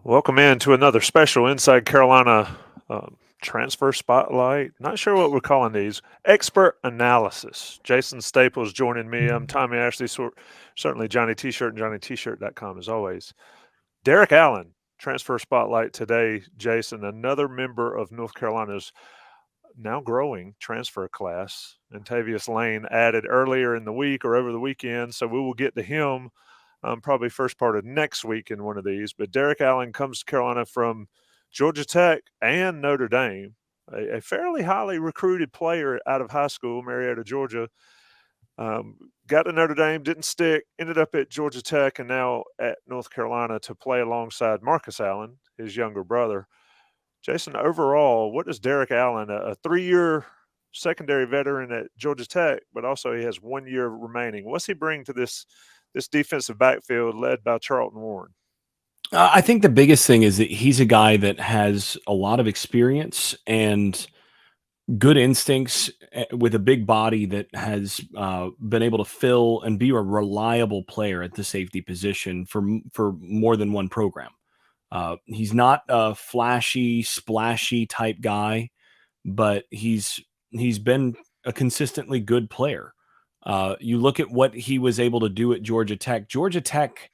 Welcome in to another special Inside Carolina transfer spotlight. Not sure what we're calling these. Expert analysis. Jason Staples joining me. I'm Tommy Ashley, certainly Johnny T-shirt and JohnnyT-shirt.com as always. Derrik Allen, transfer spotlight today. Jason, another member of North Carolina's now growing transfer class. Antavius Lane added earlier in the week or over the weekend, so we will get to him probably first part of next week in one of these. But Derrik Allen comes to Carolina from Georgia Tech and Notre Dame, a fairly highly recruited player out of high school, Marietta, Georgia. Got to Notre Dame, didn't stick, ended up at Georgia Tech, and now at North Carolina to play alongside Marcus Allen, his younger brother. Jason, overall, what does Derrik Allen, a 3-year secondary veteran at Georgia Tech, but also he has 1 year remaining, what's he bring to this defensive backfield led by Charlton Warren? I think the biggest thing is that he's a guy that has a lot of experience and good instincts with a big body that has been able to fill and be a reliable player at the safety position for more than one program. He's not a flashy, splashy type guy, but he's been a consistently good player. You look at what he was able to do at Georgia Tech. Georgia Tech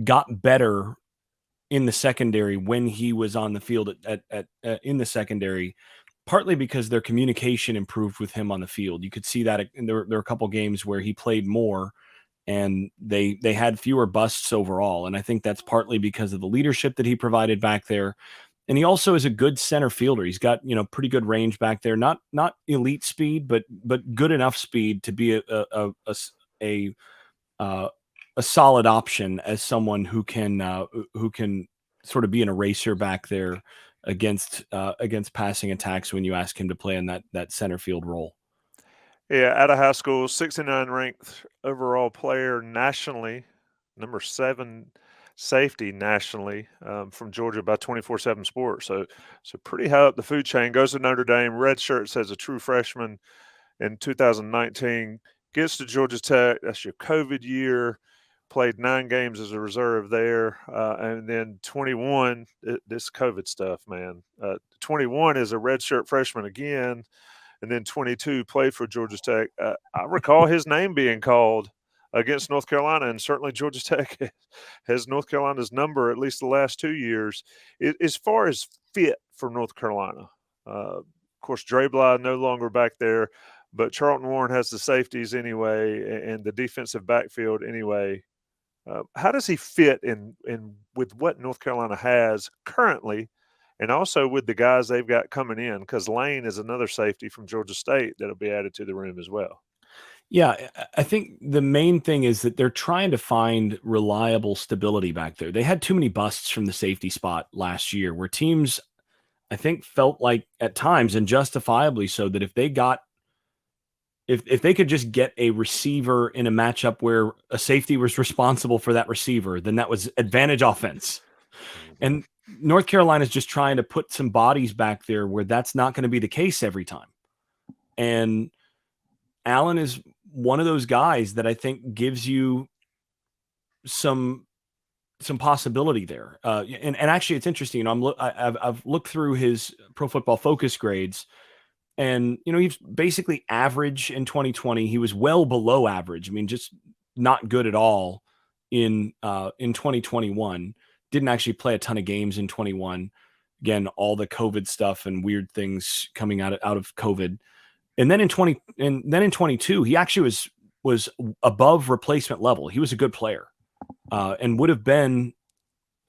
got better in the secondary when he was on the field in the secondary, partly because their communication improved with him on the field. You could see that there were a couple games where he played more and they had fewer busts overall. And I think that's partly because of the leadership that he provided back there. And he also is a good center fielder. He's got, pretty good range back there. Not elite speed, but good enough speed to be a uh, a solid option as someone who can sort of be an eraser back there against passing attacks when you ask him to play in that center field role. Yeah, out of high school, 69 ranked overall player nationally, number 7 safety nationally from Georgia by 24/7 Sports. So pretty high up the food chain. Goes to Notre Dame, red shirts as a true freshman in 2019. Gets to Georgia Tech. That's your COVID year. Played 9 games as a reserve there, and then 21. This COVID stuff, man. 21 is a redshirt freshman again, and then 22 played for Georgia Tech. I recall his name being called against North Carolina, and certainly Georgia Tech has North Carolina's number at least the last 2 years. As far as fit for North Carolina, of course, Dre Bly no longer back there, but Charlton Warren has the safeties anyway, and the defensive backfield anyway. How does he fit in with what North Carolina has currently, and also with the guys they've got coming in? Because Lane is another safety from Georgia State that'll be added to the room as well. Yeah, I think the main thing is that they're trying to find reliable stability back there. They had too many busts from the safety spot last year, where teams, I think, felt like at times, and justifiably so, that if they could just get a receiver in a matchup where a safety was responsible for that receiver, then that was advantage offense. Mhm. And North Carolina is just trying to put some bodies back there where that's not going to be the case every time. And Allen is one of those guys that I think gives you some possibility there. And actually, it's interesting. I've looked through his Pro Football Focus grades, and he's basically average in 2020. He was well below average. I mean, just not good at all in 2021. Didn't actually play a ton of games in 21. Again, all the COVID stuff and weird things coming out of COVID. And then in 22, he actually was above replacement level. He was a good player, and would have been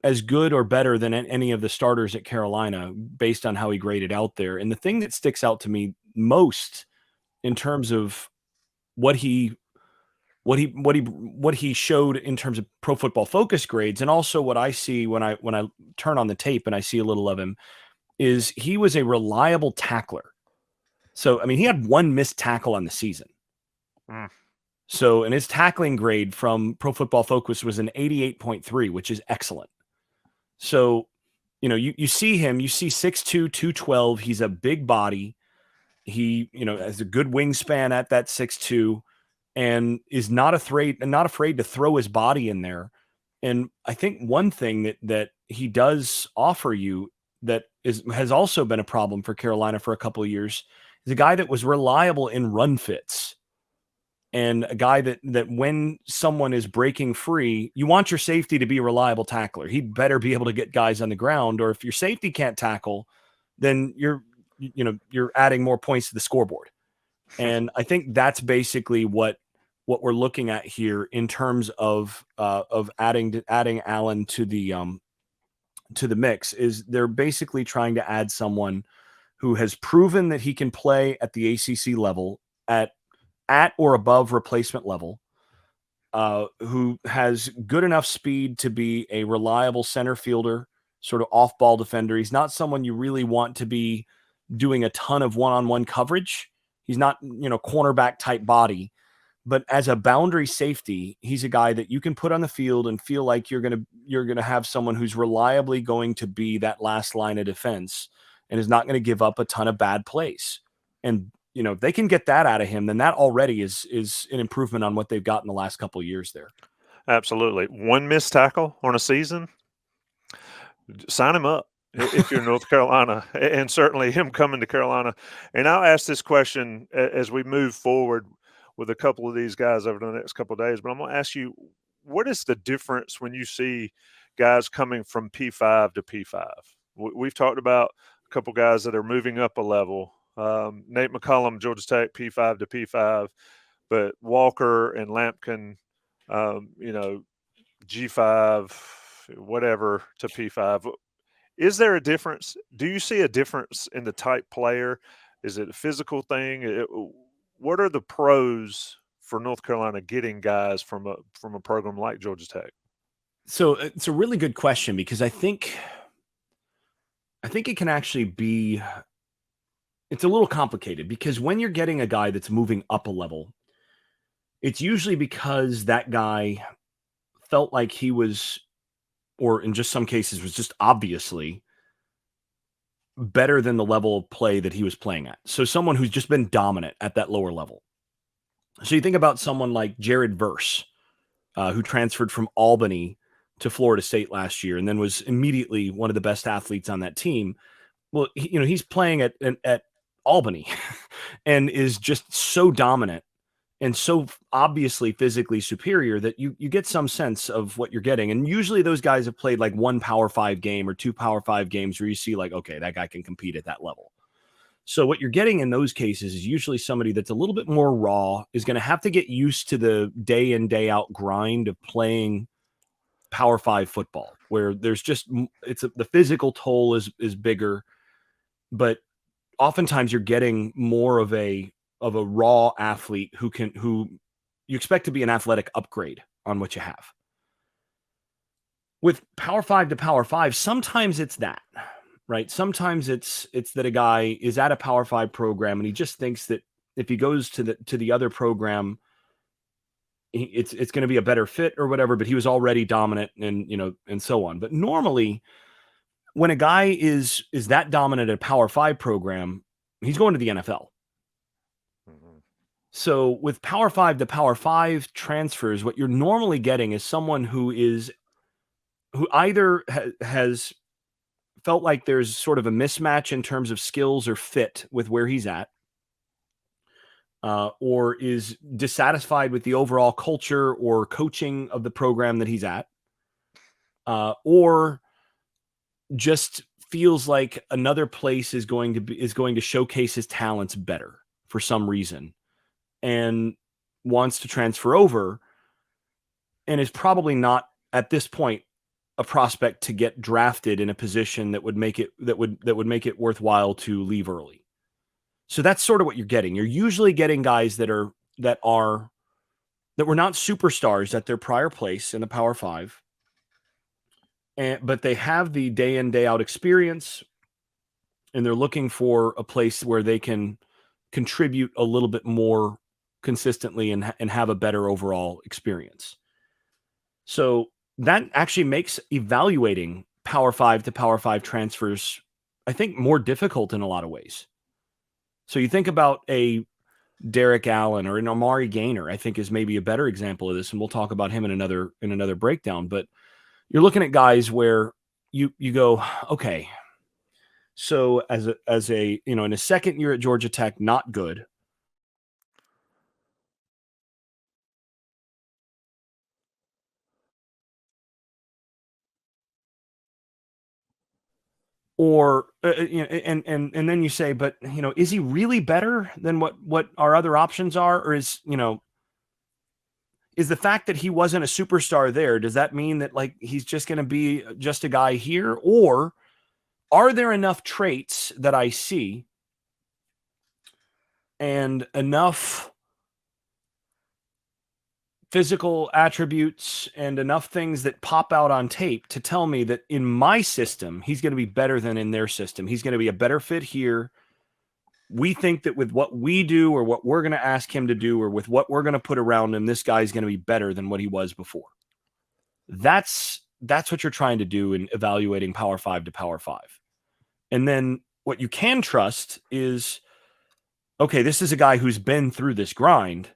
as good or better than any of the starters at Carolina based on how he graded out there. And the thing that sticks out to me most in terms of what he showed in terms of Pro Football Focus grades, and also what I see when I turn on the tape and I see a little of him, is he was a reliable tackler. So I mean, he had one missed tackle on the season. Mm. So, and his tackling grade from Pro Football Focus was an 88.3, which is excellent. So, you see him, you see 6'2", 212. He's a big body. He, has a good wingspan at that 6'2", and is not afraid to throw his body in there. And I think one thing that he does offer you that has also been a problem for Carolina for a couple of years is a guy that was reliable in run fits, and a guy that when someone is breaking free, you want your safety to be a reliable tackler. He better be able to get guys on the ground, or if your safety can't tackle, then you're adding more points to the scoreboard. And I think that's basically what we're looking at here in terms of adding Allen to the mix. Is they're basically trying to add someone who has proven that he can play at the ACC level at or above replacement level, who has good enough speed to be a reliable center fielder, sort of off ball defender. He's not someone you really want to be doing a ton of one-on-one coverage. He's not, cornerback type body, but as a boundary safety, he's a guy that you can put on the field and feel like you're gonna have someone who's reliably going to be that last line of defense and is not going to give up a ton of bad plays. And if they can get that out of him, then that already is an improvement on what they've got in the last couple of years there. Absolutely. One missed tackle on a season, sign him up if you're North Carolina, and certainly him coming to Carolina. And I'll ask this question as we move forward with a couple of these guys over the next couple of days, but I'm going to ask you, what is the difference when you see guys coming from P5 to P5? We've talked about a couple guys that are moving up a level. Nate McCollum, Georgia Tech, P5 to P5, but Walker and Lampkin, G5, whatever to P5. Is there a difference? Do you see a difference in the type player? Is it a physical thing? What are the pros for North Carolina getting guys from a program like Georgia Tech? So it's a really good question, because I think it can actually be, it's a little complicated, because when you're getting a guy that's moving up a level, it's usually because that guy felt like he was, or in just some cases was just obviously better than the level of play that he was playing at. So someone who's just been dominant at that lower level. So you think about someone like Jared Verse, who transferred from Albany to Florida State last year and then was immediately one of the best athletes on that team. Well, he's playing at Albany and is just so dominant and so obviously physically superior that you get some sense of what you're getting. And usually those guys have played like one Power 5 game or two Power 5 games where you see like, okay, that guy can compete at that level. So what you're getting in those cases is usually somebody that's a little bit more raw, is going to have to get used to the day in, day out grind of playing Power 5 football, where there's just, the physical toll is bigger, but oftentimes you're getting more of a raw athlete who you expect to be an athletic upgrade on what you have. With Power 5 to Power 5, sometimes it's that, right? Sometimes it's that a guy is at a Power 5 program and he just thinks that if he goes to the other program, it's going to be a better fit or whatever, but he was already dominant and so on. But normally when a guy is that dominant at a Power 5 program, he's going to the NFL. Mm-hmm. So with Power 5 to Power 5 transfers, what you're normally getting is someone who either has felt like there's sort of a mismatch in terms of skills or fit with where he's at, or is dissatisfied with the overall culture or coaching of the program that he's at, or just feels like another place is going to showcase his talents better for some reason and wants to transfer over, and is probably not at this point a prospect to get drafted in a position that would make it worthwhile to leave early. So that's sort of what you're getting. You're usually getting guys that were not superstars at their prior place in the Power 5, but they have the day in, day out experience, and they're looking for a place where they can contribute a little bit more consistently and have a better overall experience. So that actually makes evaluating Power 5 to Power 5 transfers, I think, more difficult in a lot of ways. So you think about a Derrik Allen or an Amari Gainer, I think is maybe a better example of this, and we'll talk about him in another breakdown. But you're looking at guys where you go, okay, so as a in his second year at Georgia Tech, not good. Or and then you say, but is he really better than what our other options are, or is is the fact that he wasn't a superstar there, does that mean that like he's just going to be just a guy here, or are there enough traits that I see and enough physical attributes and enough things that pop out on tape to tell me that in my system he's going to be better than in their system? He's going to be a better fit here. We think that with what we do or what we're going to ask him to do or with what we're going to put around him, this guy's going to be better than what he was before. That's what you're trying to do in evaluating Power 5 to Power 5. And then what you can trust is, okay, this is a guy who's been through this grind,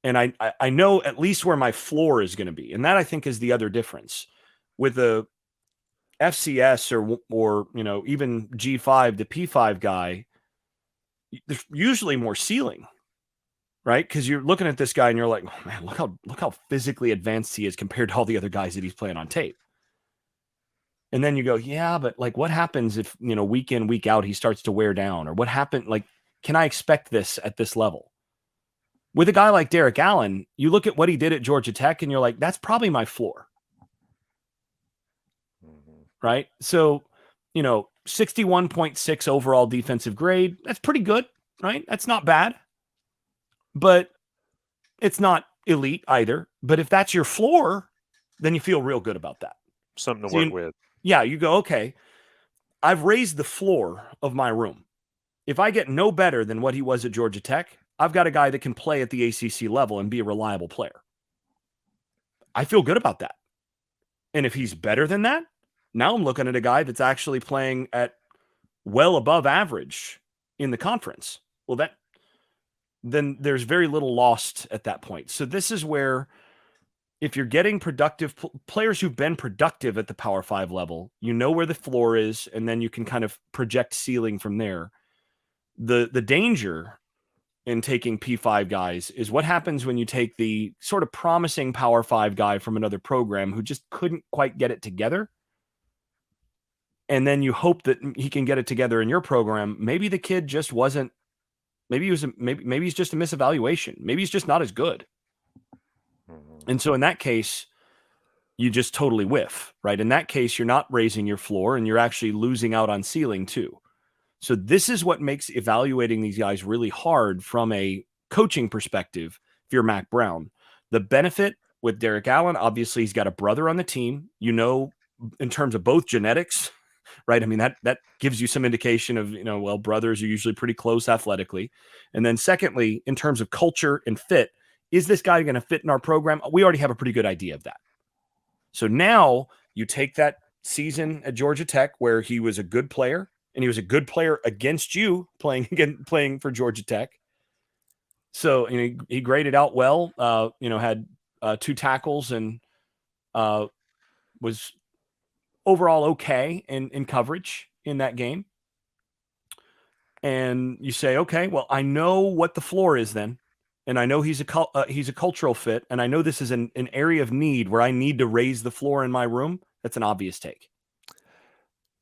and I know at least where my floor is going to be. And that, I think, is the other difference. With the FCS or even G5 to P5 guy, there's usually more ceiling, right? Because you're looking at this guy and you're like, oh, man, look how physically advanced he is compared to all the other guys that he's playing on tape. And then you go, yeah, but like, what happens if week in, week out he starts to wear down? Or what happened? Like, can I expect this at this level? With a guy like Derrik Allen, you look at what he did at Georgia Tech and you're like, that's probably my floor. Mm-hmm. Right? So, 61.6 overall defensive grade. That's pretty good, right? That's not bad. But it's not elite either. But if that's your floor, then you feel real good about that. Something to work with. Yeah, you go, okay, I've raised the floor of my room. If I get no better than what he was at Georgia Tech, I've got a guy that can play at the ACC level and be a reliable player. I feel good about that. And if he's better than that, now I'm looking at a guy that's actually playing at well above average in the conference. Well, then there's very little lost at that point. So this is where, if you're getting productive players who've been productive at the Power 5 level, you know where the floor is, and then you can kind of project ceiling from there. The danger in taking P5 guys is what happens when you take the sort of promising Power 5 guy from another program who just couldn't quite get it together. And then you hope that he can get it together in your program. Maybe the kid just wasn't, maybe he's just a misevaluation. Maybe he's just not as good. And so in that case, you just totally whiff, right? In that case, you're not raising your floor and you're actually losing out on ceiling too. So this is what makes evaluating these guys really hard from a coaching perspective if you're Mack Brown. The benefit with Derrik Allen, obviously he's got a brother on the team, in terms of both genetics, right? I mean, that gives you some indication of, well, brothers are usually pretty close athletically. And then secondly, in terms of culture and fit, is this guy going to fit in our program? We already have a pretty good idea of that. So now you take that season at Georgia Tech where he was a good player, and he was a good player against you playing for Georgia Tech. So he graded out well. Had 2 tackles and was overall okay in coverage in that game. And you say, okay, well, I know what the floor is then, and I know he's a cultural fit, and I know this is an area of need where I need to raise the floor in my room. That's an obvious take.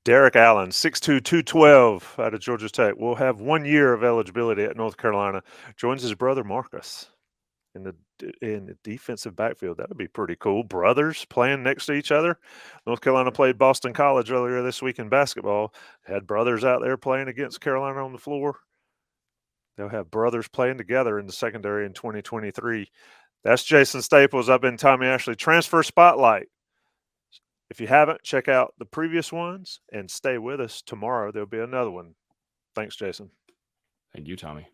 Derrik Allen, 6'2", 212 out of Georgia Tech, will have 1 year of eligibility at North Carolina. Joins his brother Marcus in the defensive backfield. That would be pretty cool. Brothers playing next to each other. North Carolina played Boston College earlier this week in basketball. Had brothers out there playing against Carolina on the floor. They'll have brothers playing together in the secondary in 2023. That's Jason Staples. I've been Tommy Ashley. Transfer Spotlight. If you haven't, check out the previous ones and stay with us. Tomorrow there'll be another one. Thanks, Jason. Thank you, Tommy.